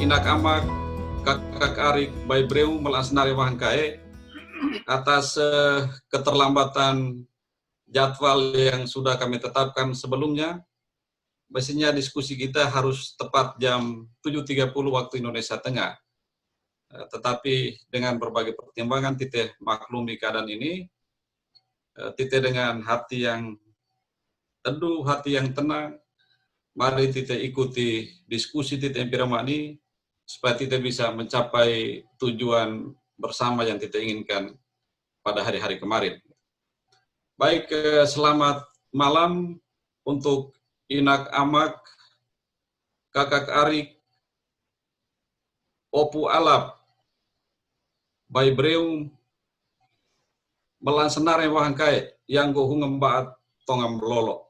Inak amak kakak arik bay breu melasnari wahangkae atas keterlambatan jadwal yang sudah kami tetapkan sebelumnya. Biasanya diskusi kita harus tepat jam 7.30 waktu Indonesia Tengah. Tetapi dengan berbagai pertimbangan Tite maklumi keadaan ini, Tite dengan hati yang teduh, hati yang tenang, mari Tite ikuti diskusi Tite Empirama ini supaya Tite bisa mencapai tujuan bersama yang Tite inginkan pada hari-hari kemarin. Baik, selamat malam untuk Inak Amak, Kakak Arik, Opu Alap, Bay Breum, Melansenare Wahangkai, yang gohungem baat tongam lolo.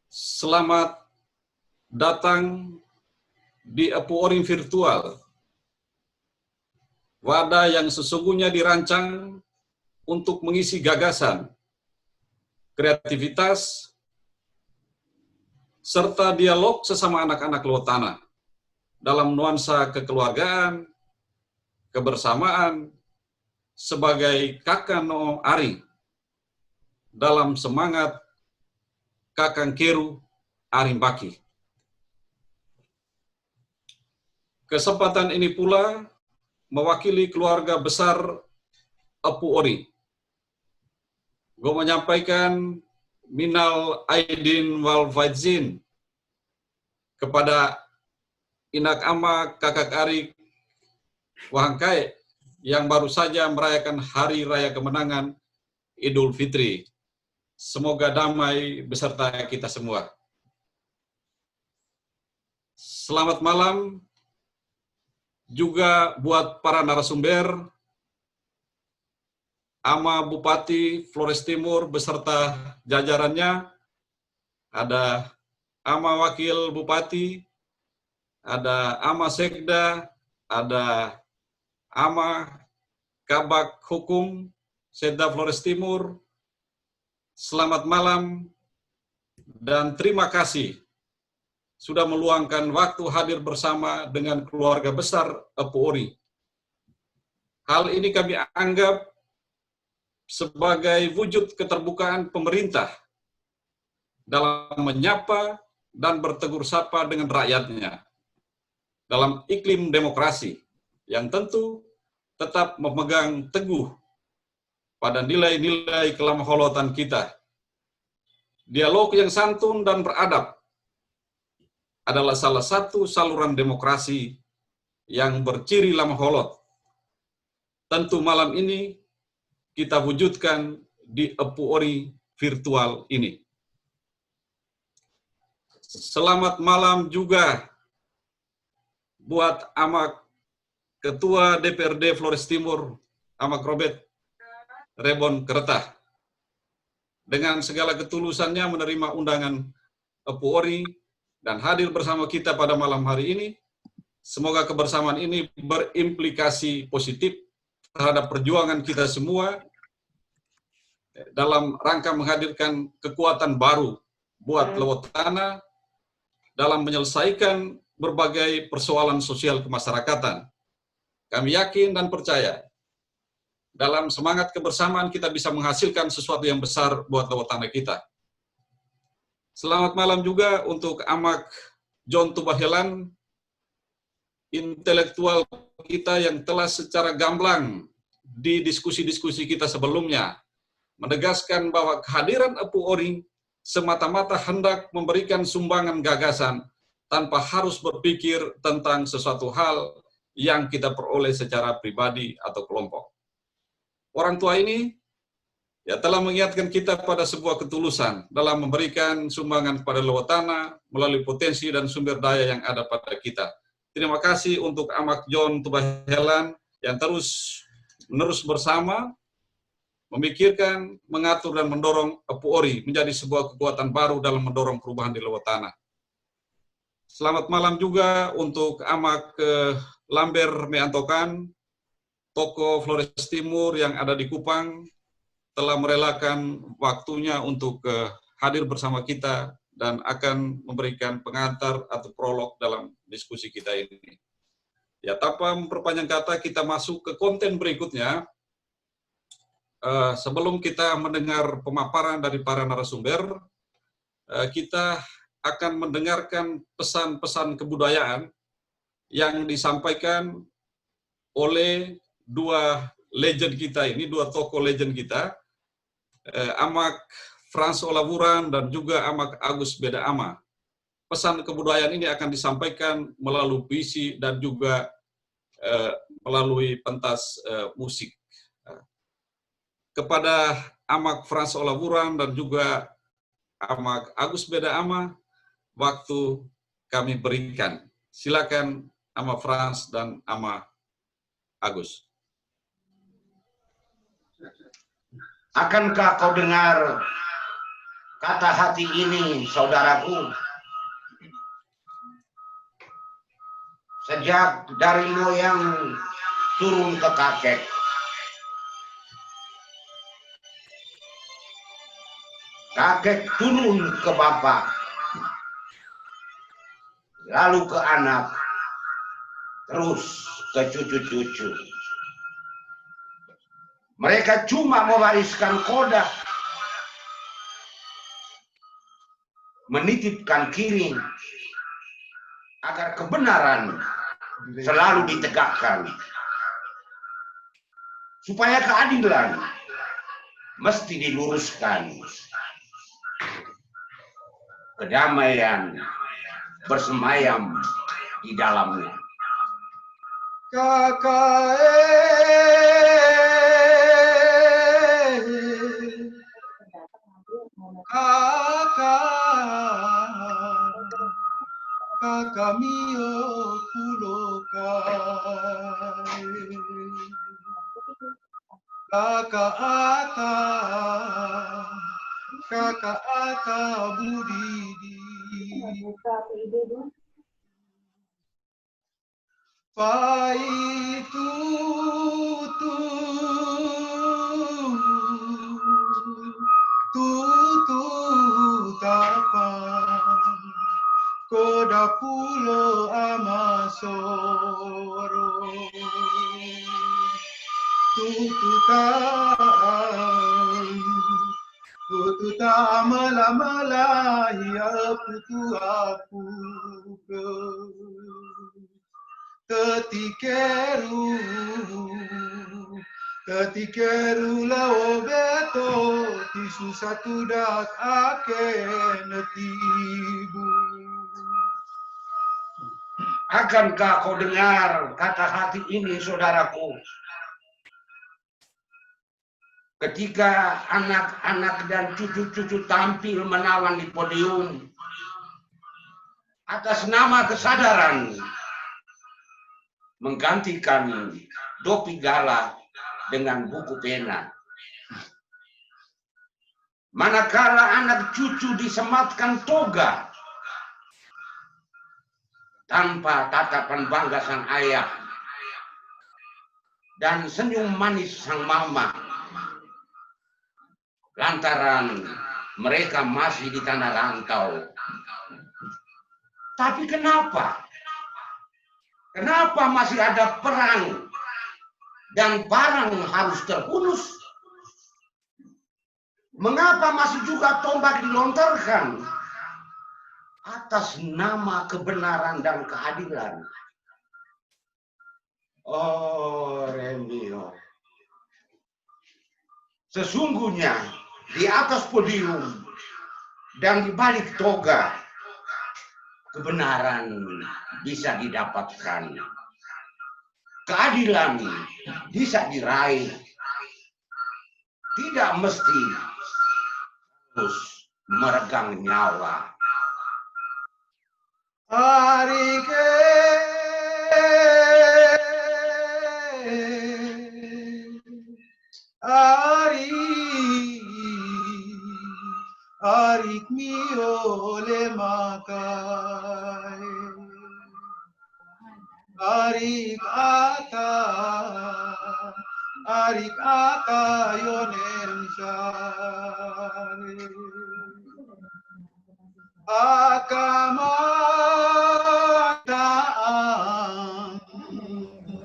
Selamat datang di Apu Oring Virtual, wadah yang sesungguhnya dirancang untuk mengisi gagasan, kreativitas, serta dialog sesama anak-anak Lowotana dalam nuansa kekeluargaan, kebersamaan, sebagai kakak no ari dalam semangat kakang keru arimbaki. Kesempatan ini pula mewakili keluarga besar Apu Ori. Gue menyampaikan minal aidin wal faizin kepada Inak Ama kakak arik Wahangkai yang baru saja merayakan hari raya kemenangan Idul Fitri. Semoga damai beserta kita semua. Selamat malam juga buat para narasumber, Ama Bupati Flores Timur beserta jajarannya, ada Ama Wakil Bupati, ada Ama Sekda, ada Ama Kabak Hukum Sekda Flores Timur. Selamat malam dan terima kasih sudah meluangkan waktu hadir bersama dengan keluarga besar Apu Ori. Hal ini kami anggap sebagai wujud keterbukaan pemerintah dalam menyapa dan bertegur sapa dengan rakyatnya dalam iklim demokrasi yang tentu tetap memegang teguh pada nilai-nilai kelamaholotan kita. Dialog yang santun dan beradab adalah salah satu saluran demokrasi yang berciri lamaholot. Tentu malam ini kita wujudkan di Apu Ori virtual ini. Selamat malam juga buat Amak Ketua DPRD Flores Timur, Amak Robert Rebon Keretah. Dengan segala ketulusannya menerima undangan Apu Ori dan hadir bersama kita pada malam hari ini. Semoga kebersamaan ini berimplikasi positif terhadap perjuangan kita semua dalam rangka menghadirkan kekuatan baru buat Lowotana dalam menyelesaikan berbagai persoalan sosial kemasyarakatan. Kami yakin dan percaya dalam semangat kebersamaan kita bisa menghasilkan sesuatu yang besar buat Lowotana kita. Selamat malam juga untuk Amak John Tubahelan, intelektual kita yang telah secara gamblang di diskusi-diskusi kita sebelumnya menegaskan bahwa kehadiran Apu Ori semata-mata hendak memberikan sumbangan gagasan tanpa harus berpikir tentang sesuatu hal yang kita peroleh secara pribadi atau kelompok. Orang tua ini telah mengingatkan kita pada sebuah ketulusan dalam memberikan sumbangan kepada Lewotana melalui potensi dan sumber daya yang ada pada kita. Terima kasih untuk Amak John Tubahelan yang terus bersama memikirkan, mengatur, dan mendorong Puori menjadi sebuah kekuatan baru dalam mendorong perubahan di Lewotana. Selamat malam juga untuk Amak Lamber Meantokan, Toko Flores Timur yang ada di Kupang, telah merelakan waktunya untuk hadir bersama kita dan akan memberikan pengantar atau prolog dalam diskusi kita ini. Ya, tanpa memperpanjang kata, kita masuk ke konten berikutnya. Sebelum kita mendengar pemaparan dari para narasumber, kita akan mendengarkan pesan-pesan kebudayaan yang disampaikan oleh dua legend kita ini, dua tokoh legend kita, Amak Frans Olavuran dan juga Amak Agus Beda Ama. Pesan kebudayaan ini akan disampaikan melalui puisi dan juga melalui pentas musik. Kepada Amak Frans Olavuran dan juga Amak Agus Beda Ama, waktu kami berikan. Silakan Ama Frans dan Ama Agus. Akankah kau dengar kata hati ini, saudaraku? Sejak dari moyang turun ke kakek, kakek turun ke bapak, lalu ke anak, terus ke cucu-cucu. Mereka cuma mewariskan kodak, menitipkan kiring, agar kebenaran selalu ditegakkan. Supaya keadilan mesti diluruskan. Kedamaian bersemayam di dalamnya. Kakak mio pulokai, kakak ata budidi, pai tutu tapan, koda pulo amasoro, tututa amala ya putu aku Ketikeru lao beto tisu satu dak ake netibu. Akankah kau dengar kata hati ini, saudaraku? Ketika anak-anak dan cucu-cucu tampil menawan di podium atas nama kesadaran, menggantikan dopi gala dengan buku pena. Manakala anak cucu disematkan toga tanpa tatapan bangga sang ayah dan senyum manis sang mama, lantaran mereka masih di tanah rantau. Tapi kenapa masih ada perang dan barang harus terhunus? Mengapa masih juga tombak dilontarkan atas nama kebenaran dan keadilan? Oh, Remio. Sesungguhnya di atas podium dan di balik toga kebenaran bisa didapatkan, keadilan bisa diraih, tidak mesti harus meregang nyawa. Arike, arik mi ole makai, arik ata yonem sare. Akamataan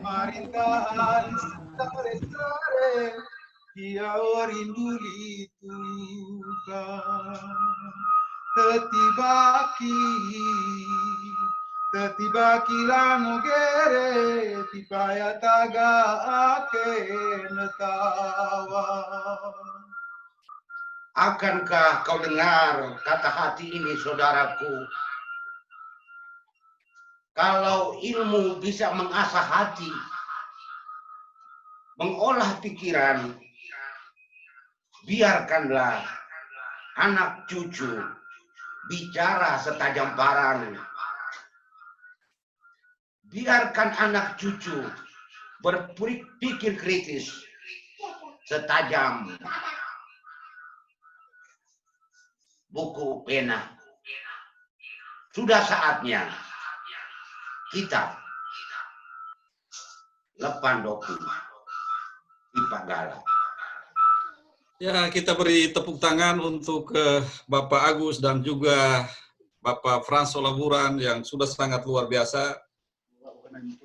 marintahan sare-sare dia orinduli tukan tetibaki langogere tipaya taga ake netawa. Akankah kau dengar kata hati ini, saudaraku? Kalau ilmu bisa mengasah hati, mengolah pikiran, biarkanlah anak cucu bicara setajam parang. Biarkan anak cucu berpikir kritis setajam buku pena. Sudah saatnya kita lepandoku di Panggala. Ya, kita beri tepuk tangan untuk Bapak Agus dan juga Bapak Frans Solaburan yang sudah sangat luar biasa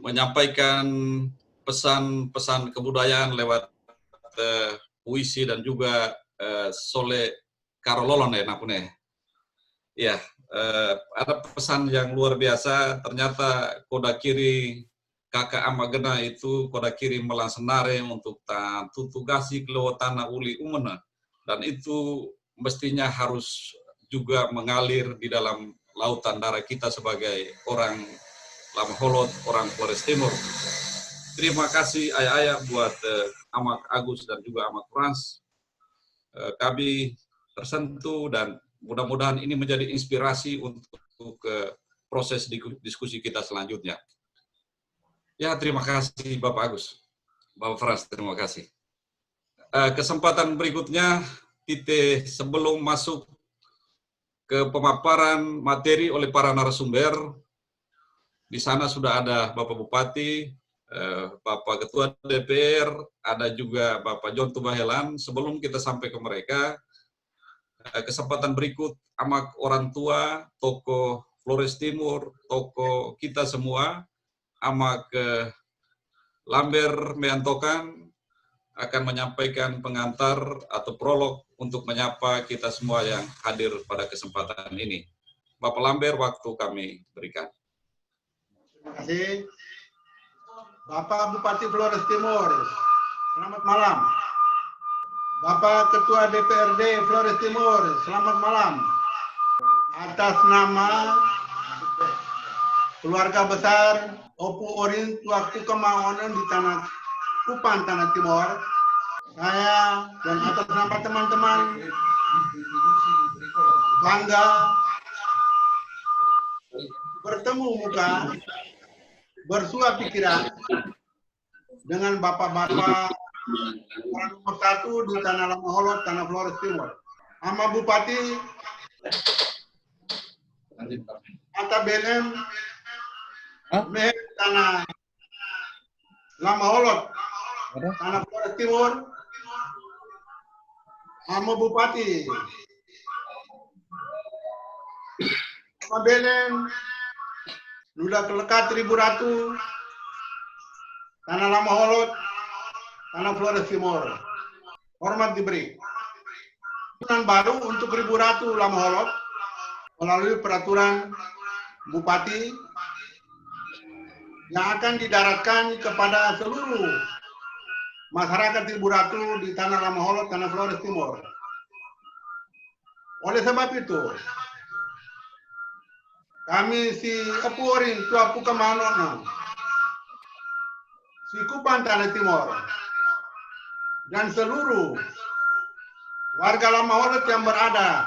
menyampaikan pesan-pesan kebudayaan lewat puisi dan juga sole karololon ya napune. Ya, ada pesan yang luar biasa. Ternyata koda kiri kakak amagena itu koda kiri melansenare untuk tutugasi kelo tanah uli umena, dan itu mestinya harus juga mengalir di dalam lautan darah kita sebagai orang Lamaholot, orang Flores Timur. Terima kasih ayah-ayah buat Amak Agus dan juga Amak Frans. Kami tersentuh dan mudah-mudahan ini menjadi inspirasi untuk proses diskusi kita selanjutnya. Ya, terima kasih Bapak Agus. Bapak Frans, terima kasih. Kesempatan berikutnya, kita sebelum masuk ke pemaparan materi oleh para narasumber, di sana sudah ada Bapak Bupati, Bapak Ketua DPR, ada juga Bapak John Tubahelan. Sebelum kita sampai ke mereka, kesempatan berikut amak orang tua, tokoh Flores Timur, tokoh kita semua, amak Lamber Meantokan akan menyampaikan pengantar atau prolog untuk menyapa kita semua yang hadir pada kesempatan ini. Bapak Lamber, waktu kami berikan. Terima kasih. Bapak Bupati Flores Timur, selamat malam. Bapak Ketua DPRD Flores Timur, selamat malam. Atas nama keluarga besar Opu Orin waktu kemauan di Tanah Kupang, Tanah Timur, saya dan atas nama teman-teman bangga bertemu muka, bersua pikiran dengan bapak-bapak orang nomor 1 di Tanah Lamaholot, Tanah Flores Timur. Sama Bupati Ata Belem Tanah Lamaholot, Tanah Flores Timur. Sama Bupati Ata Belem Nuda Kelekat Ribu Ratu, Tanah Lamaholot, Tanah Flores Timur. Hormat diberi. Peraturan baru untuk Ribu Ratu Lamaholot melalui peraturan Bupati yang akan didaratkan kepada seluruh masyarakat Ribu Ratu di Tanah Lamaholot, Tanah Flores Timur. Oleh sebab itu, kami si Epuorin tua Pukamano no. Si Kupang Tanah Timur dan seluruh warga Lama Holot yang berada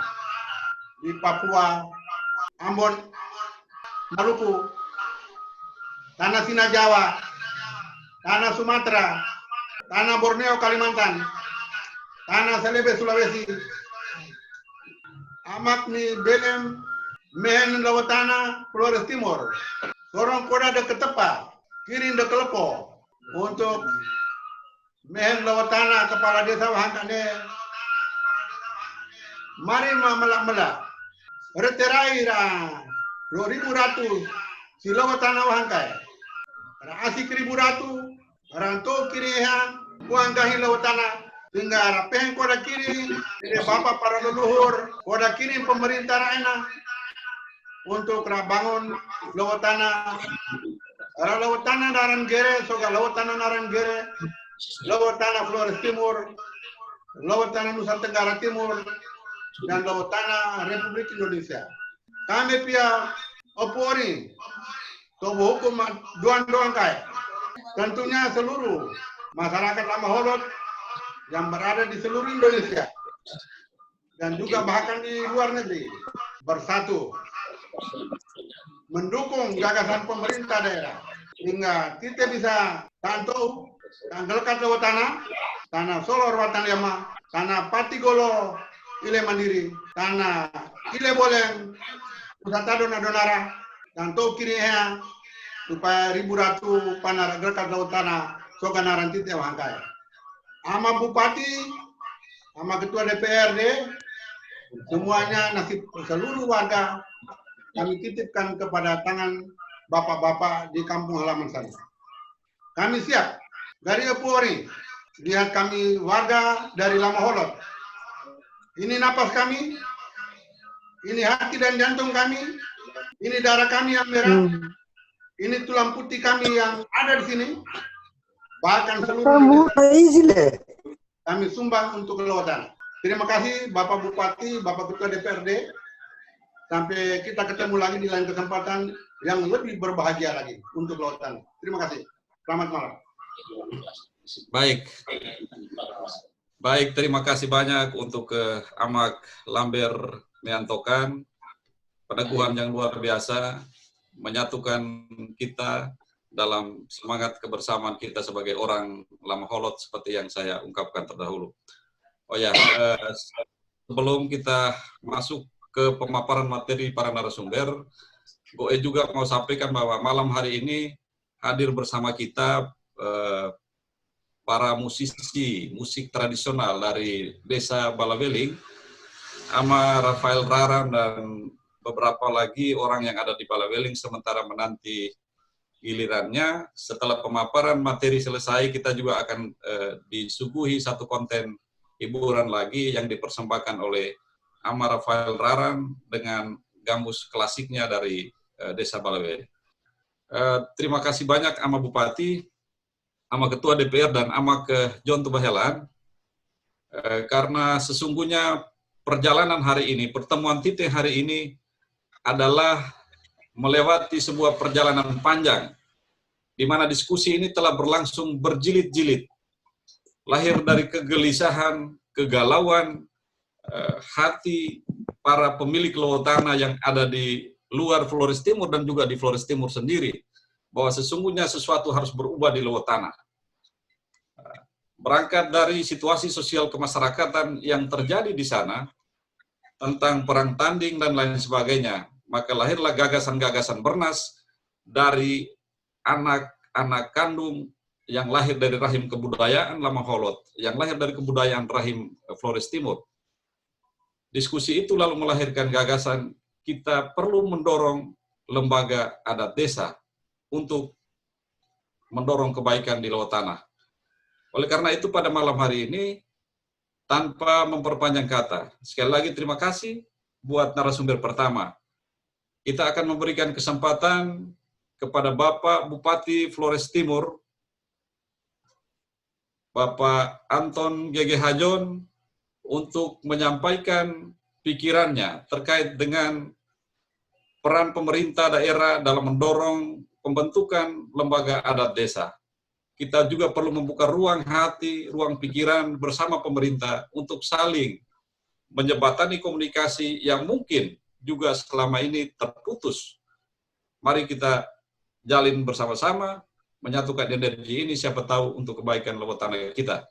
di Papua, Ambon, Maluku, Tanah Sina Jawa, Tanah Sumatera, Tanah Borneo Kalimantan, Tanah Selebe Sulawesi, Amakni Belem, Mehen Lawatana, Flores Timur, Sorong Koda de Ketepa, Kirin de Kelepo, untuk Mehen Lawatana Kepala Desa Wahangkane, mari melak-melak, reterai ra, 2.000 si Lawatana Wahangkai, Asi 1.000, Ranto Kiriha, Buanggahi Lawatana, hingga rapehen koda kiri, ini bapak para leluhur, koda kiri pemerintah rakyat untuk bangun lawatana, lawatana Naran Gere, soga lawatana Naran Gere, lawatana Flores Timur, lawatana Nusa Tenggara Timur, dan lawatana Republik Indonesia. Kami pia opori, tobo hukum doang kai. Tentunya seluruh masyarakat Lama Holot yang berada di seluruh Indonesia dan juga bahkan di luar negeri bersatu mendukung gagasan pemerintah daerah hingga kita bisa tantu tanggalkan tanah Solo Rawatan Lema, tanah Patigolo Ile Mandiri, tanah Ile Boleng, Pusat Donara, dan to kiri supaya 1.000 panara gerakan tanah soganaran tite wangkai. Ama Bupati, sama Ketua DPRD, semuanya nasib seluruh warga kami titipkan kepada tangan bapak-bapak di kampung halaman sana. Kami siap dari Epuori, lihat kami warga dari Lama Holot. Ini napas kami, ini hati dan jantung kami, ini darah kami yang merah, ini tulang putih kami yang ada di sini. Bahkan seluruh kami sumbang untuk kelewatan. Terima kasih Bapak Bupati, Bapak Ketua DPRD. Sampai kita ketemu lagi di lain kesempatan yang lebih berbahagia lagi untuk kelewatan. Terima kasih. Selamat malam. Baik, terima kasih banyak untuk Amak Lamber Meantokan. Peneguhan yang luar biasa menyatukan kita dalam semangat kebersamaan kita sebagai orang Lama Holot seperti yang saya ungkapkan terdahulu. Oh ya, sebelum kita masuk ke pemaparan materi para narasumber, Goe juga mau sampaikan bahwa malam hari ini hadir bersama kita para musisi musik tradisional dari Desa Balaweling, Ama Rafael Raran dan beberapa lagi orang yang ada di Balaweling sementara menanti gilirannya. Setelah pemaparan materi selesai, kita juga akan disuguhi satu konten hiburan lagi yang dipersembahkan oleh Ama Rafael Raran dengan gambus klasiknya dari Desa Balaweling. Terima kasih banyak Ama Bupati, Ama Ketua DPR, dan Ama ke John Tubahelan, karena sesungguhnya perjalanan hari ini, pertemuan titik hari ini adalah melewati sebuah perjalanan panjang, di mana diskusi ini telah berlangsung berjilid-jilid, lahir dari kegelisahan, kegalauan, hati para pemilik lowotana yang ada di luar Flores Timur dan juga di Flores Timur sendiri, bahwa sesungguhnya sesuatu harus berubah di lowotana. Berangkat dari situasi sosial kemasyarakatan yang terjadi di sana, tentang perang tanding dan lain sebagainya, maka lahirlah gagasan-gagasan Bernas dari anak-anak kandung yang lahir dari rahim kebudayaan Lama Holot, yang lahir dari kebudayaan rahim Flores Timur. Diskusi itu lalu melahirkan gagasan kita perlu mendorong lembaga adat desa untuk mendorong kebaikan di lowotana. Oleh karena itu pada malam hari ini, tanpa memperpanjang kata, sekali lagi terima kasih buat narasumber pertama. Kita akan memberikan kesempatan kepada Bapak Bupati Flores Timur, Bapak Anton Gege Hajon, untuk menyampaikan pikirannya terkait dengan peran pemerintah daerah dalam mendorong pembentukan lembaga adat desa. Kita juga perlu membuka ruang hati, ruang pikiran bersama pemerintah untuk saling menjembatani komunikasi yang mungkin juga selama ini terputus. Mari kita jalin bersama-sama, menyatukan energi ini, siapa tahu untuk kebaikan luar tanah kita.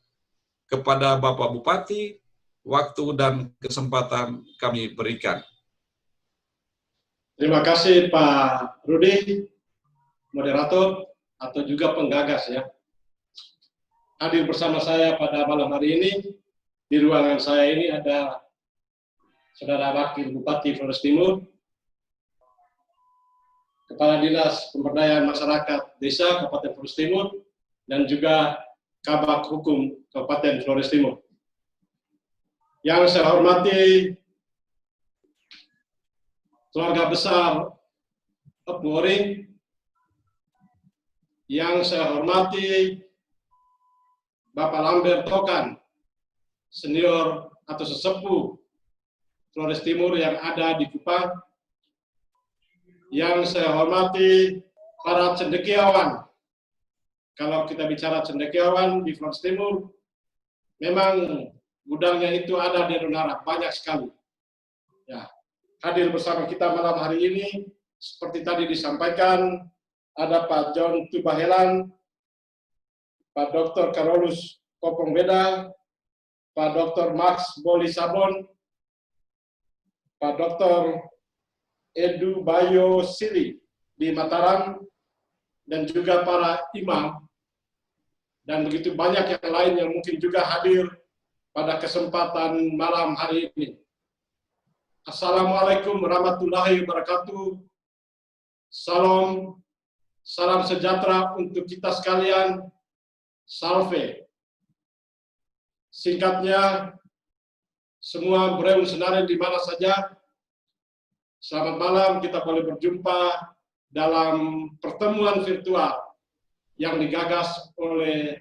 Kepada Bapak Bupati, waktu dan kesempatan kami berikan. Terima kasih Pak Rudi, moderator atau juga penggagas ya. Hadir bersama saya pada malam hari ini, di ruangan saya ini ada Saudara Wakil Bupati Flores Timur, Kepala Dinas Pemberdayaan Masyarakat Desa Kabupaten Flores Timur, dan juga Kabak Hukum Kabupaten Flores Timur. Yang saya hormati keluarga besar Apu Oring, yang saya hormati Bapak Lambert Tokan, senior atau sesepuh Flores Timur yang ada di Kupang, yang saya hormati para cendekiawan. Kalau kita bicara cendekiawan di Flores Timur, memang gudangnya itu ada di Adonara, banyak sekali. Ya, hadir bersama kita malam hari ini, seperti tadi disampaikan, ada Pak John Tubahelan, Pak Dr. Carolus Kopong Beda, Pak Dr. Max Boli Sabon, Pak Dr. Edu Bayo Sili di Mataram, dan juga para imam, dan begitu banyak yang lain yang mungkin juga hadir pada kesempatan malam hari ini. Assalamualaikum warahmatullahi wabarakatuh. Salam, salam sejahtera untuk kita sekalian. Salve. Singkatnya, semua Breun Senare di mana saja, selamat malam, kita boleh berjumpa dalam pertemuan virtual yang digagas oleh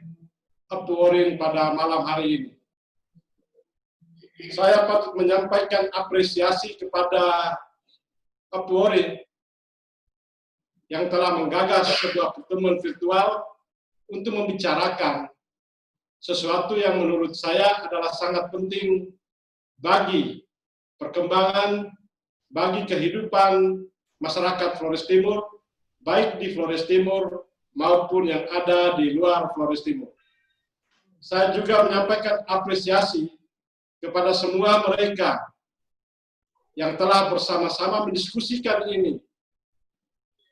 Apu Oring pada malam hari ini. Saya patut menyampaikan apresiasi kepada Apu Oring yang telah menggagas sebuah pertemuan virtual untuk membicarakan sesuatu yang menurut saya adalah sangat penting bagi perkembangan, bagi kehidupan masyarakat Flores Timur, baik di Flores Timur maupun yang ada di luar Flores Timur. Saya juga menyampaikan apresiasi kepada semua mereka yang telah bersama-sama mendiskusikan ini,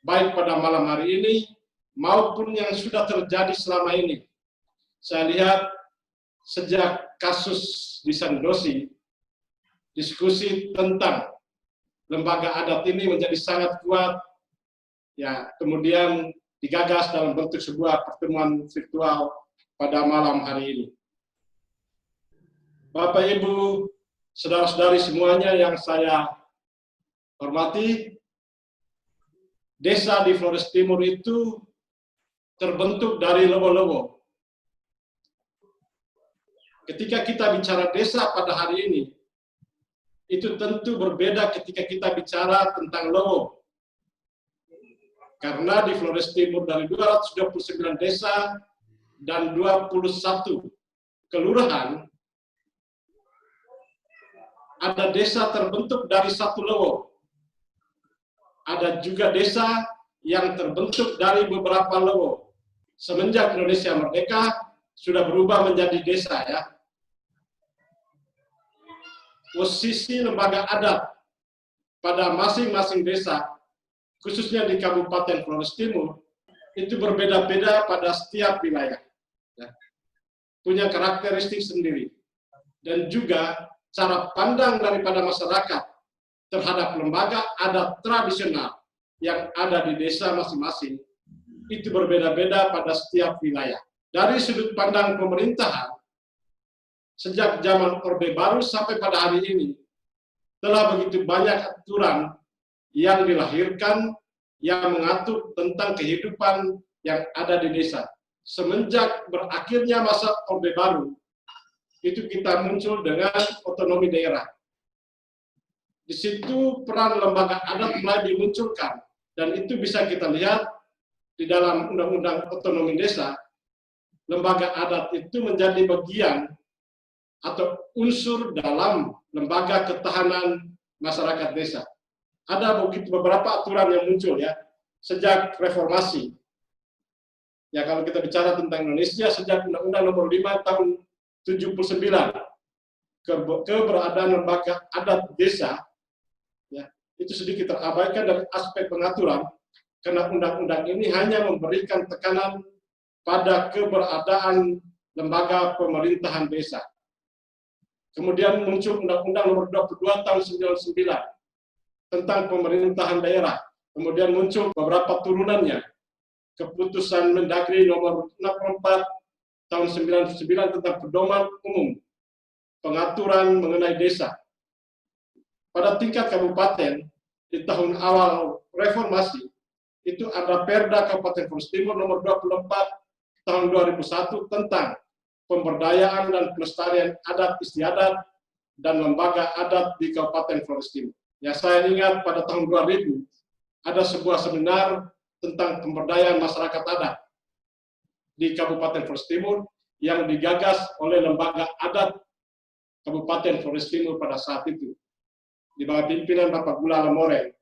baik pada malam hari ini maupun yang sudah terjadi selama ini. Saya lihat sejak kasus di Sandosi, diskusi tentang lembaga adat ini menjadi sangat kuat, ya, kemudian digagas dalam bentuk sebuah pertemuan virtual pada malam hari ini. Bapak, Ibu, saudara-saudari semuanya yang saya hormati, desa di Flores Timur itu terbentuk dari lewo-lewo. Ketika kita bicara desa pada hari ini, itu tentu berbeda ketika kita bicara tentang lewo. Karena di Flores Timur dari 229 desa dan 21 kelurahan, ada desa terbentuk dari satu lewo. Ada juga desa yang terbentuk dari beberapa lewo. Semenjak Indonesia merdeka, sudah berubah menjadi desa, ya. Posisi lembaga adat pada masing-masing desa, khususnya di Kabupaten Flores Timur, itu berbeda-beda pada setiap wilayah. Ya. Punya karakteristik sendiri. Dan juga cara pandang daripada masyarakat terhadap lembaga adat tradisional yang ada di desa masing-masing, itu berbeda-beda pada setiap wilayah. Dari sudut pandang pemerintahan, sejak zaman Orde Baru sampai pada hari ini, telah begitu banyak aturan yang dilahirkan yang mengatur tentang kehidupan yang ada di desa. Semenjak berakhirnya masa Orde Baru, itu kita muncul dengan otonomi daerah. di situ peran lembaga adat mulai dimunculkan, dan itu bisa kita lihat di dalam Undang-Undang Otonomi Desa. Lembaga adat itu menjadi bagian atau unsur dalam lembaga ketahanan masyarakat desa. Ada beberapa aturan yang muncul ya sejak reformasi. Ya, kalau kita bicara tentang Indonesia, sejak Undang-Undang Nomor 5 Tahun 79, keberadaan lembaga adat desa, ya, itu sedikit terabaikan dari aspek pengaturan, karena undang-undang ini hanya memberikan tekanan pada keberadaan lembaga pemerintahan desa. Kemudian muncul Undang-Undang Nomor 22 Tahun 99 tentang pemerintahan daerah. Kemudian muncul beberapa turunannya. Keputusan Mendagri Nomor 64 Tahun 99 tentang pedoman umum pengaturan mengenai desa. Pada tingkat kabupaten, di tahun awal reformasi, itu ada Perda Kabupaten Flores Timur Nomor 24 Tahun 2001 tentang pemberdayaan dan pelestarian adat istiadat dan lembaga adat di Kabupaten Flores Timur. Ya, saya ingat pada tahun 2000 ada sebuah seminar tentang pemberdayaan masyarakat adat di Kabupaten Flores Timur yang digagas oleh lembaga adat Kabupaten Flores Timur pada saat itu di bawah pimpinan Bapak Gula Lamore.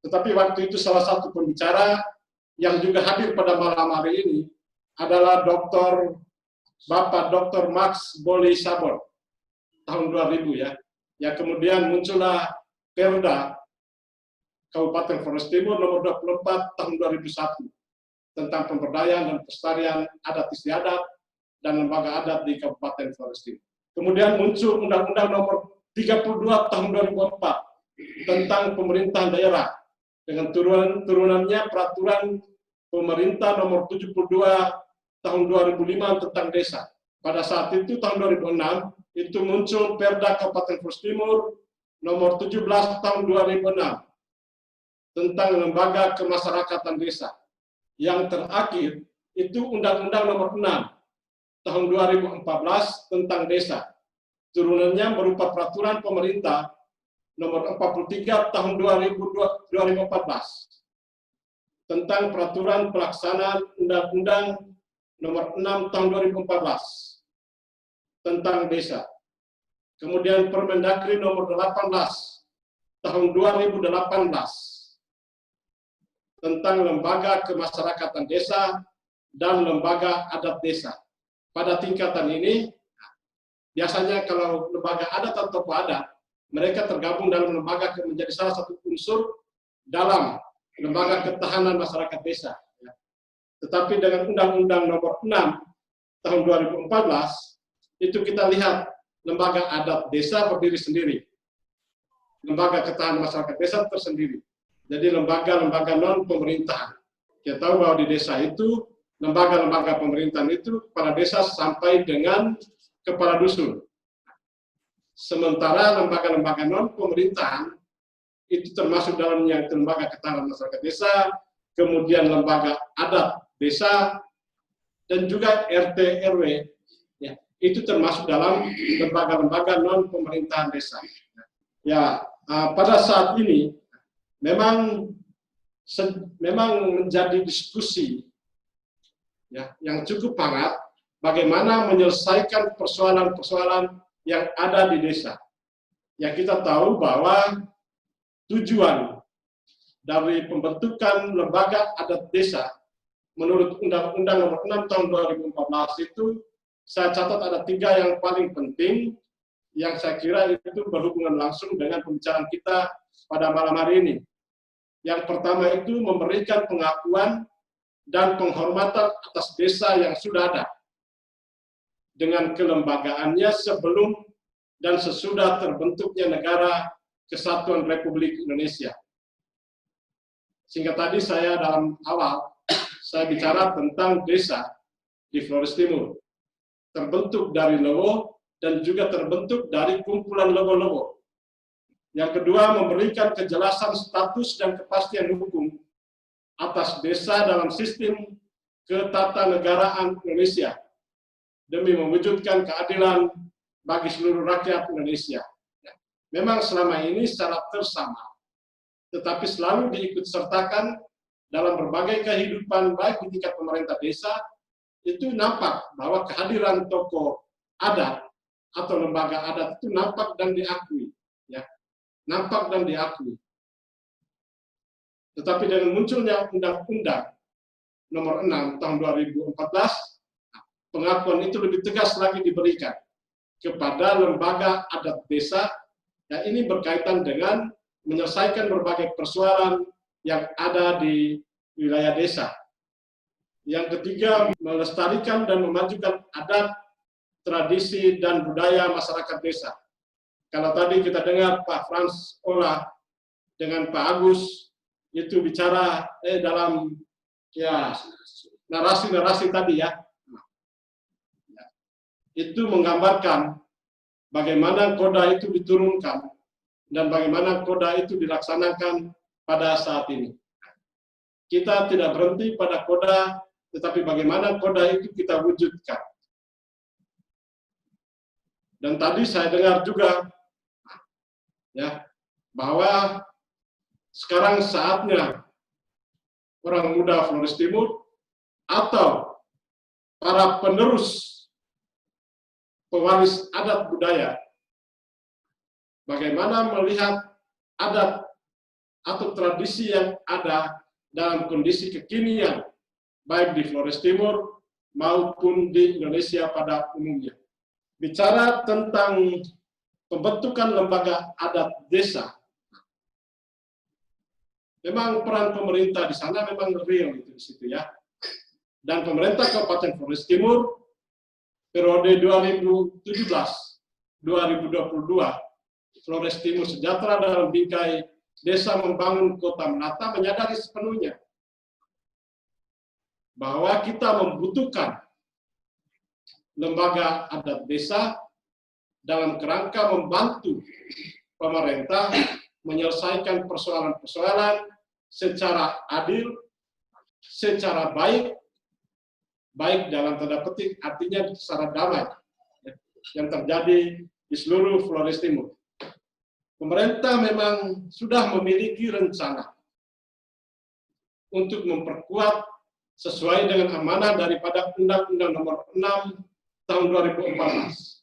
Tetapi waktu itu salah satu pembicara yang juga hadir pada malam hari ini adalah Bapak Dr. Max Boli Sabor tahun 2000 ya. Ya, kemudian muncullah Perda Kabupaten Flores Timur Nomor 24 Tahun 2001 tentang pemberdayaan dan pelestarian adat istiadat dan lembaga adat di Kabupaten Flores Timur. Kemudian muncul Undang-Undang Nomor 32 Tahun 2004 tentang pemerintahan daerah dengan turunannya Peraturan Pemerintah Nomor 72 Tahun 2005 tentang desa. Pada saat itu tahun 2006 itu muncul Perda Kabupaten Flores Timur Nomor 17 Tahun 2006 tentang lembaga kemasyarakatan desa. Yang terakhir itu Undang-Undang Nomor 6 Tahun 2014 tentang desa. Turunannya berupa Peraturan Pemerintah Nomor 43 Tahun 2014 tentang Peraturan Pelaksanaan Undang-Undang Nomor 6 Tahun 2014 tentang desa. Kemudian Permendagri Nomor 18 Tahun 2018 tentang lembaga kemasyarakatan desa dan lembaga adat desa. Pada tingkatan ini, biasanya kalau lembaga adat atau tokoh adat, mereka tergabung dalam lembaga menjadi salah satu unsur dalam lembaga ketahanan masyarakat desa. Tetapi dengan Undang-Undang Nomor 6 Tahun 2014, itu kita lihat lembaga adat desa berdiri sendiri. Lembaga ketahanan masyarakat desa tersendiri. Jadi lembaga-lembaga non-pemerintahan. Kita tahu bahwa di desa itu, lembaga-lembaga pemerintahan itu kepala desa sampai dengan kepala dusun. Sementara lembaga-lembaga non-pemerintahan itu termasuk dalamnya lembaga ketahanan masyarakat desa, kemudian lembaga adat desa, dan juga RT RW. Ya, itu termasuk dalam lembaga-lembaga non-pemerintahan desa. Ya, pada saat ini memang menjadi diskusi ya, yang cukup hangat bagaimana menyelesaikan persoalan-persoalan yang ada di desa. Ya, kita tahu bahwa tujuan dari pembentukan lembaga adat desa menurut Undang-Undang Nomor 6 Tahun 2014 itu saya catat ada 3 yang paling penting yang saya kira itu berhubungan langsung dengan pembicaraan kita pada malam hari ini. Yang pertama itu memberikan pengakuan dan penghormatan atas desa yang sudah ada dengan kelembagaannya sebelum dan sesudah terbentuknya Negara Kesatuan Republik Indonesia. Sehingga tadi saya dalam awal saya bicara tentang desa di Flores Timur terbentuk dari Lewo dan juga terbentuk dari kumpulan lewo-lewo. Yang kedua, memberikan kejelasan status dan kepastian hukum atas desa dalam sistem ketatanegaraan Indonesia demi mewujudkan keadilan bagi seluruh rakyat Indonesia. memang selama ini secara bersama, tetapi selalu diikutsertakan dalam berbagai kehidupan baik di tingkat pemerintah desa. Itu nampak bahwa kehadiran tokoh adat atau lembaga adat itu nampak dan diakui, ya, nampak dan diakui. Tetapi dengan munculnya Undang-Undang Nomor 6 Tahun 2014, pengakuan itu lebih tegas lagi diberikan kepada lembaga adat desa, yang ini berkaitan dengan menyelesaikan berbagai persoalan yang ada di wilayah desa. Yang ketiga, melestarikan dan memajukan adat, tradisi, dan budaya masyarakat desa. Kalau tadi kita dengar Pak Frans Ola dengan Pak Agus itu bicara dalam ya narasi-narasi tadi ya, itu menggambarkan bagaimana koda itu diturunkan dan bagaimana koda itu dilaksanakan pada saat ini. Kita tidak berhenti pada koda, tetapi bagaimana koda itu kita wujudkan. Dan tadi saya dengar juga ya bahwa sekarang saatnya orang muda Flores Timur atau para penerus pewaris adat budaya bagaimana melihat adat atau tradisi yang ada dalam kondisi kekinian baik di Flores Timur maupun di Indonesia pada umumnya. Bicara tentang pembentukan lembaga adat desa, memang peran pemerintah di sana memang real itu di situ ya. Dan pemerintah Kabupaten Flores Timur periode 2017-2022 Flores Timur Sejahtera dalam bingkai Desa Membangun Kota Menata menyadari sepenuhnya bahwa kita membutuhkan lembaga adat desa dalam kerangka membantu pemerintah menyelesaikan persoalan-persoalan secara adil, secara baik dalam tanda petik artinya secara damai yang terjadi di seluruh Flores Timur. Pemerintah memang sudah memiliki rencana untuk memperkuat sesuai dengan amanah daripada Undang-Undang Nomor 6 Tahun 2014.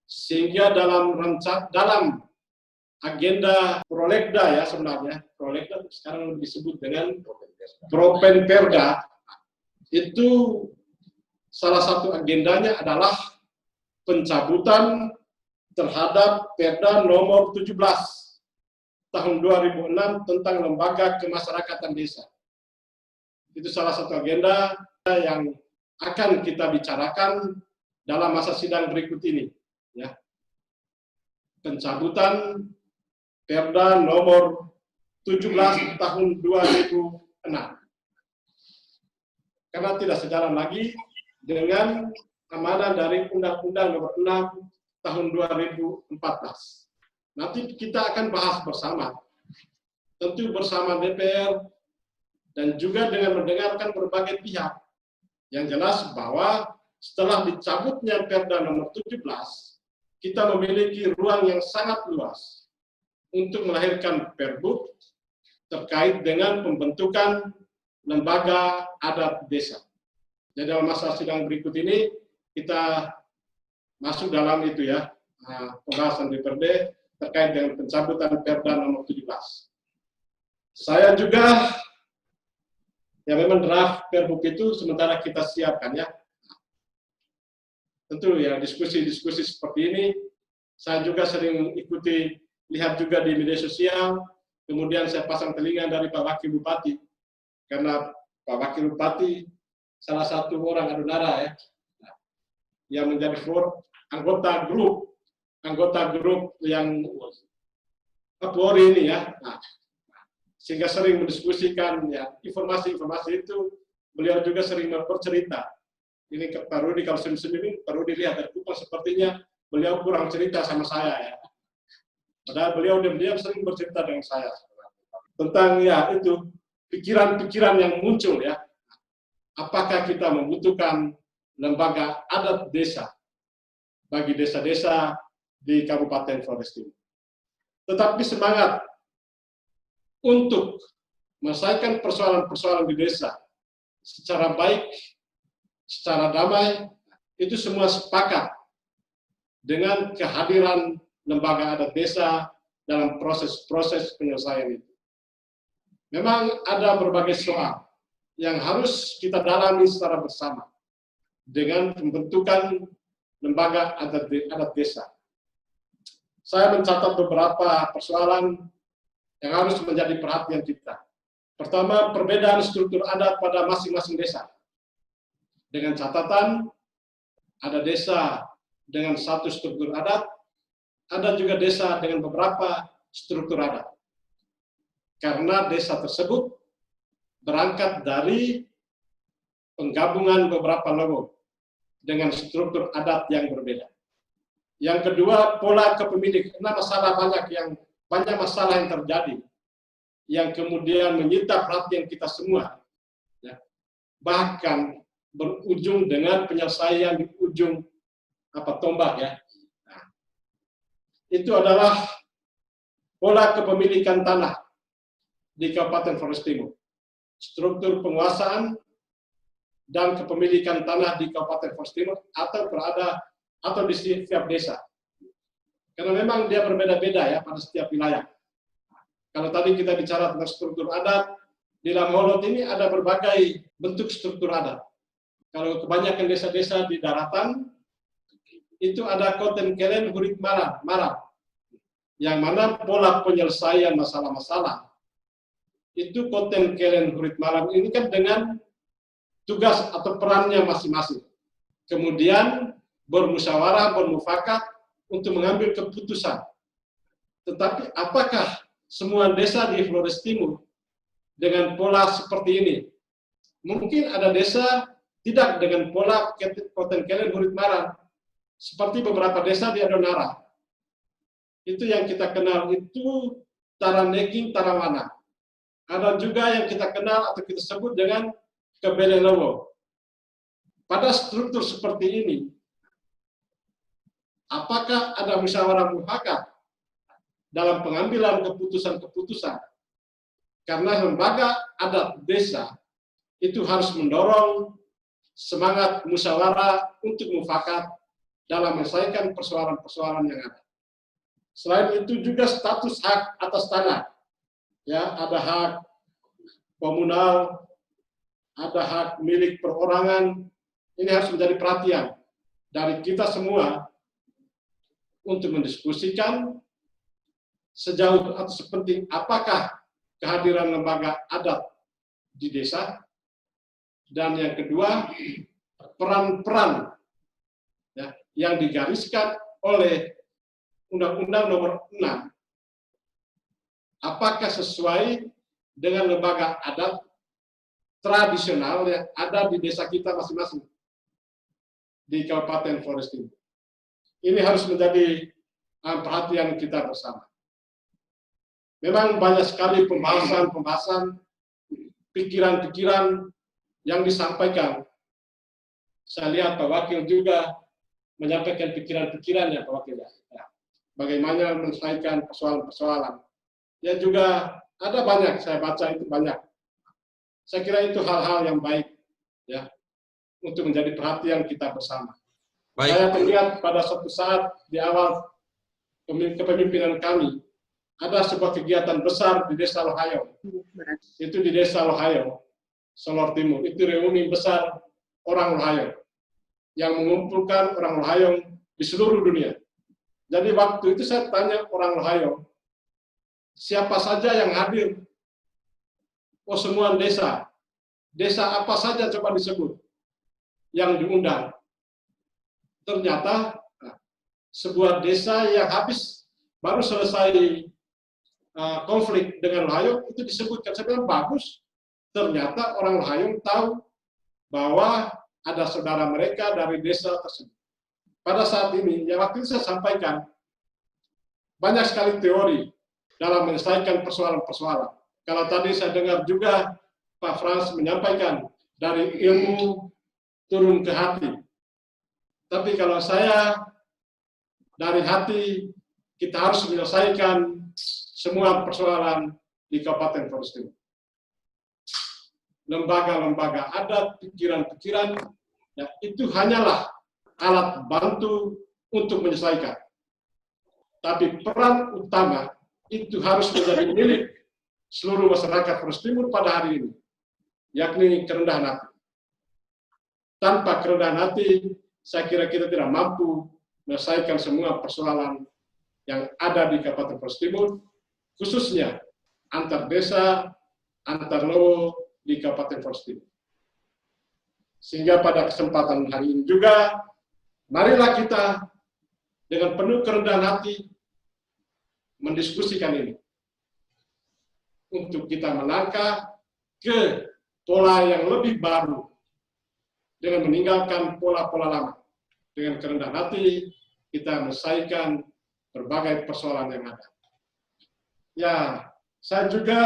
Sehingga dalam agenda Prolegda ya sebenarnya, Prolegda sekarang disebut dengan Propenperda, itu salah satu agendanya adalah pencabutan terhadap Perda Nomor 17 Tahun 2006 tentang Lembaga Kemasyarakatan Desa. Itu salah satu agenda yang akan kita bicarakan dalam masa sidang berikut ini. Ya. Pencabutan Perda Nomor 17 Tahun 2006. Karena tidak sejalan lagi dengan amanah dari Undang-Undang Nomor 6 Tahun 2014. Nanti kita akan bahas bersama, tentu bersama DPR, dan juga dengan mendengarkan berbagai pihak. Yang jelas bahwa setelah dicabutnya Perda Nomor 17, kita memiliki ruang yang sangat luas untuk melahirkan Perbuk terkait dengan pembentukan lembaga adat desa. Jadi dalam masa sidang berikut ini kita masuk dalam itu ya, pembahasan DPRD terkait dengan pencabutan Perda Nomor 17. Saya juga ya memang draft Perbuk itu sementara kita siapkan ya. Tentu ya diskusi-diskusi seperti ini saya juga sering ikuti, lihat juga di media sosial, kemudian saya pasang telinga dari Pak Wakil Bupati, karena Pak Wakil Bupati salah satu orang Adunara ya, yang menjadi anggota grup yang Kapolri ini ya, sehingga sering mendiskusikan ya informasi-informasi itu. Beliau juga sering bercerita. Ini Pak Rudi kalau sendiri, Pak Rudi lihat dari Kupang sepertinya beliau kurang cerita sama saya ya. Padahal beliau diam-diam sering bercerita dengan saya tentang ya itu pikiran-pikiran yang muncul ya. Apakah kita membutuhkan lembaga adat desa bagi desa-desa di Kabupaten Flores Timur? tetapi semangat untuk menyelesaikan persoalan-persoalan di desa secara baik, secara damai, itu semua sepakat dengan kehadiran lembaga adat desa dalam proses-proses penyelesaian itu. Memang ada berbagai soal yang harus kita dalami secara bersama dengan pembentukan lembaga adat desa. Saya mencatat beberapa persoalan yang harus menjadi perhatian kita. Pertama, perbedaan struktur adat pada masing-masing desa. Dengan catatan, ada desa dengan satu struktur adat, ada juga desa dengan beberapa struktur adat. Karena desa tersebut berangkat dari penggabungan beberapa logo dengan struktur adat yang berbeda. Yang kedua, pola kepemilikan. Banyak masalah yang terjadi yang kemudian menyita perhatian kita semua, ya. Bahkan berujung dengan penyelesaian di ujung tombak, ya. Nah, itu adalah pola kepemilikan tanah di Kabupaten Flores Timur, struktur penguasaan dan kepemilikan tanah di Kabupaten Flores Timur atau di setiap desa. Karena memang dia berbeda-beda ya pada setiap wilayah. Kalau tadi kita bicara tentang struktur adat, di Lamholot ini ada berbagai bentuk struktur adat. Kalau kebanyakan desa-desa di daratan, itu ada Koten Kelen Hurit Marab, yang mana pola penyelesaian masalah-masalah itu Koten Kelen Hurit Marab ini kan dengan tugas atau perannya masing-masing. Kemudian bermusyawarah, bermufakat untuk mengambil keputusan. Tetapi apakah semua desa di Flores Timur dengan pola seperti ini? Mungkin ada desa tidak dengan pola Koten Kelen Hurit Marab, seperti beberapa desa di Adonara. Itu yang kita kenal, itu Taraneging Tarawana. Ada juga yang kita kenal atau kita sebut dengan Kebelelowo. Pada struktur seperti ini, apakah ada musyawarah mufakat dalam pengambilan keputusan-keputusan? Karena lembaga adat desa itu harus mendorong semangat musyawarah untuk mufakat dalam menyelesaikan persoalan-persoalan yang ada. Selain itu juga status hak atas tanah. Ya, ada hak komunal, ada hak milik perorangan. Ini harus menjadi perhatian dari kita semua untuk mendiskusikan sejauh atau sepenting apakah kehadiran lembaga adat di desa, dan yang kedua peran-peran ya, yang digariskan oleh Undang-Undang Nomor 6, apakah sesuai dengan lembaga adat tradisional yang ada di desa kita masing-masing di Kabupaten Flores Timur. Ini harus menjadi perhatian kita bersama. Memang banyak sekali pembahasan, pikiran-pikiran yang disampaikan. Saya lihat Pak Wakil juga menyampaikan pikiran-pikirannya, Pak Wakil. Ya. Bagaimana menyelesaikan persoalan-persoalan. Ya juga ada banyak, saya baca itu banyak. Saya kira itu hal-hal yang baik ya untuk menjadi perhatian kita bersama. Baik. Saya melihat pada suatu saat di awal kepemimpinan kami, ada sebuah kegiatan besar di Desa Lohayong. Itu di Desa Lohayong, Solor Timur. Itu reuni besar orang Lohayong yang mengumpulkan orang Lohayong di seluruh dunia. Jadi waktu itu saya tanya orang Lohayong, siapa saja yang hadir? Oh, semua desa. Desa apa saja coba disebut yang diundang. Ternyata sebuah desa yang habis baru selesai konflik dengan Lohayong itu disebutkan. Saya bilang bagus. Ternyata orang Lohayong tahu bahwa ada saudara mereka dari desa tersebut. Pada saat ini, yang waktu itu saya sampaikan, banyak sekali teori dalam menyelesaikan persoalan-persoalan. Kalau tadi saya dengar juga Pak Frans menyampaikan dari ilmu turun ke hati. Tapi kalau saya dari hati, kita harus menyelesaikan semua persoalan di Kabupaten Flores Timur. Lembaga-lembaga adat, pikiran-pikiran, ya, itu hanyalah alat bantu untuk menyelesaikan. Tapi peran utama itu harus menjadi milik seluruh masyarakat Flores Timur pada hari ini, yakni kerendahan hati. Tanpa kerendahan hati, saya kira kita tidak mampu menyelesaikan semua persoalan yang ada di Kabupaten Flores Timur, khususnya antar desa, antar lowo di Kabupaten Flores Timur. Sehingga pada kesempatan hari ini juga, marilah kita dengan penuh kerendahan hati mendiskusikan ini, untuk kita melangkah ke pola yang lebih baru, dengan meninggalkan pola-pola lama. Dengan kerendahan hati, kita menyelesaikan berbagai persoalan yang ada. Ya, saya juga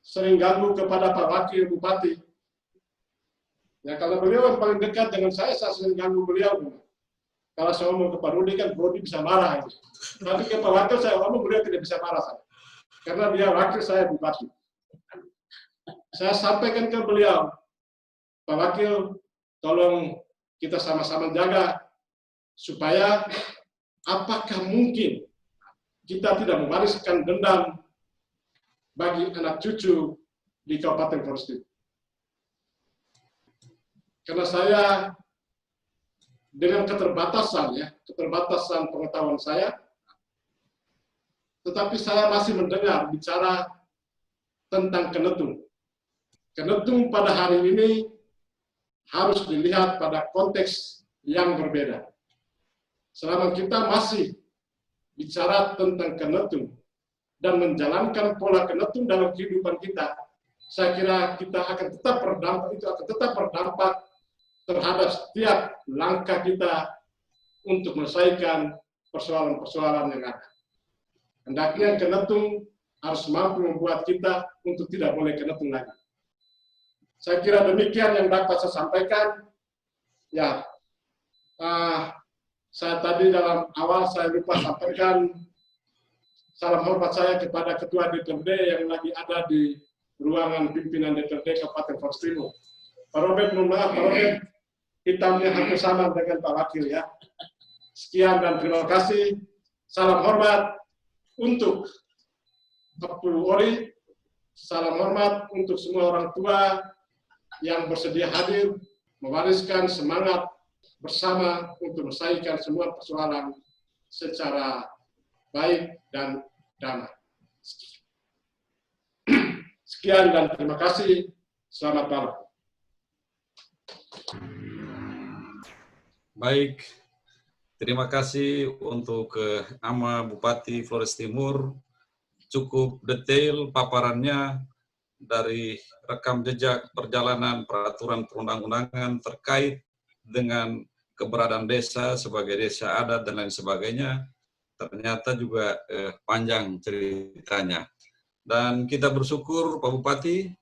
sering ganggu kepada Pak Wakil Bupati. Ya, kalau beliau yang paling dekat dengan saya sering ganggu beliau. Kalau saya ngomong ke Pak Rudi kan, Rudi bisa marah. Tapi ke Pak Wakil saya ngomong, beliau tidak bisa marah saya. Karena dia wakil, saya bupati. Saya sampaikan ke beliau, Pak Wakil, tolong kita sama-sama jaga, supaya apakah mungkin kita tidak mewariskan dendam bagi anak cucu di Kabupaten Flores Timur. Karena saya dengan keterbatasan pengetahuan saya, tetapi saya masih mendengar bicara tentang Kenetung. Kenetung pada hari ini harus dilihat pada konteks yang berbeda. Selama kita masih bicara tentang Kenetung dan menjalankan pola Kenetung dalam kehidupan kita, saya kira kita akan tetap berdampak terhadap setiap langkah kita untuk menyelesaikan persoalan-persoalan yang ada. Hendaknya Kenetung harus mampu membuat kita untuk tidak boleh Kenetung lagi. Saya kira demikian yang dapat saya sampaikan. Ya, saya tadi dalam awal saya lupa sampaikan salam hormat saya kepada Ketua DPRD yang lagi ada di ruangan pimpinan DPRD Kabupaten Flores Timur. Pak Robert, mohon maaf, Pak Robert, hitamnya hampir sama dengan Pak Wakil ya. Sekian dan terima kasih. Salam hormat untuk Kapul Ori. Salam hormat untuk semua orang tua yang bersedia hadir, mewariskan semangat bersama untuk menyelesaikan semua persoalan secara baik dan damai. Sekian dan terima kasih. Selamat malam. Baik, terima kasih untuk Ama Bupati Flores Timur. Cukup detail paparannya dari rekam jejak perjalanan peraturan perundang-undangan terkait dengan keberadaan desa sebagai desa adat dan lain sebagainya. Ternyata juga panjang ceritanya. Dan kita bersyukur Pak Bupati,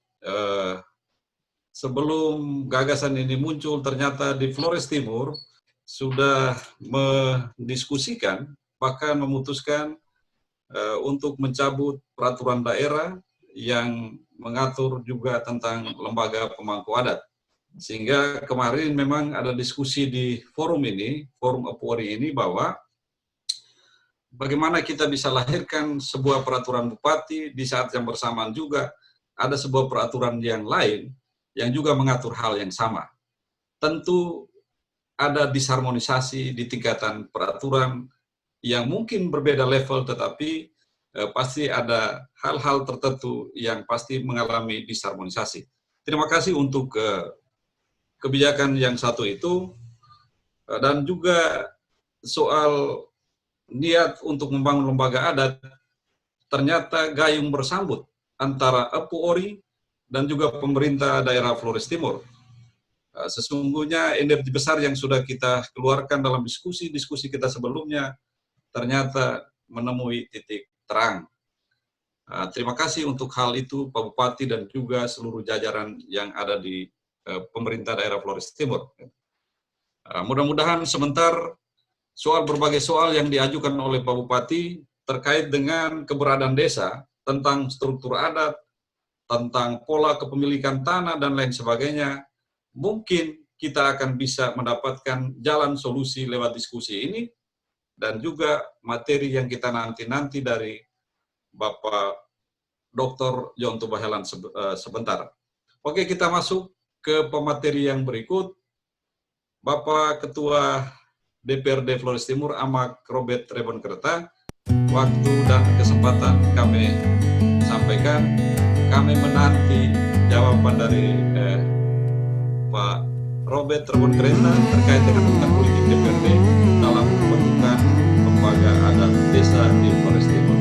sebelum gagasan ini muncul ternyata di Flores Timur sudah mendiskusikan, bahkan memutuskan untuk mencabut peraturan daerah yang mengatur juga tentang lembaga pemangku adat. Sehingga kemarin memang ada diskusi di forum ini, forum Apori ini, bahwa bagaimana kita bisa lahirkan sebuah peraturan bupati di saat yang bersamaan juga ada sebuah peraturan yang lain yang juga mengatur hal yang sama. Tentu ada disharmonisasi di tingkatan peraturan yang mungkin berbeda level, tetapi pasti ada hal-hal tertentu yang pasti mengalami disharmonisasi. Terima kasih untuk kebijakan yang satu itu, dan juga soal niat untuk membangun lembaga adat, ternyata gayung bersambut antara Apori dan juga pemerintah daerah Flores Timur. Sesungguhnya energi besar yang sudah kita keluarkan dalam diskusi kita sebelumnya ternyata menemui titik terang. Terima kasih untuk hal itu Pak Bupati dan juga seluruh jajaran yang ada di pemerintah daerah Flores Timur. Mudah-mudahan sebentar soal berbagai soal yang diajukan oleh Pak Bupati terkait dengan keberadaan desa, tentang struktur adat, tentang pola kepemilikan tanah dan lain sebagainya, mungkin kita akan bisa mendapatkan jalan solusi lewat diskusi ini dan juga materi yang kita nanti dari Bapak Dr. Yonto Bahelan sebentar. Oke, kita masuk ke pemateri yang berikut. Bapak Ketua DPRD Flores Timur, Ahmad Robert Rebonkerta, waktu dan kesempatan kami sampaikan. Kami menanti jawaban dari Pak Robert Rebonkerta terkait dengan tentang politik DPRD dalam pembentukan lembaga adat desa di Flores Timur.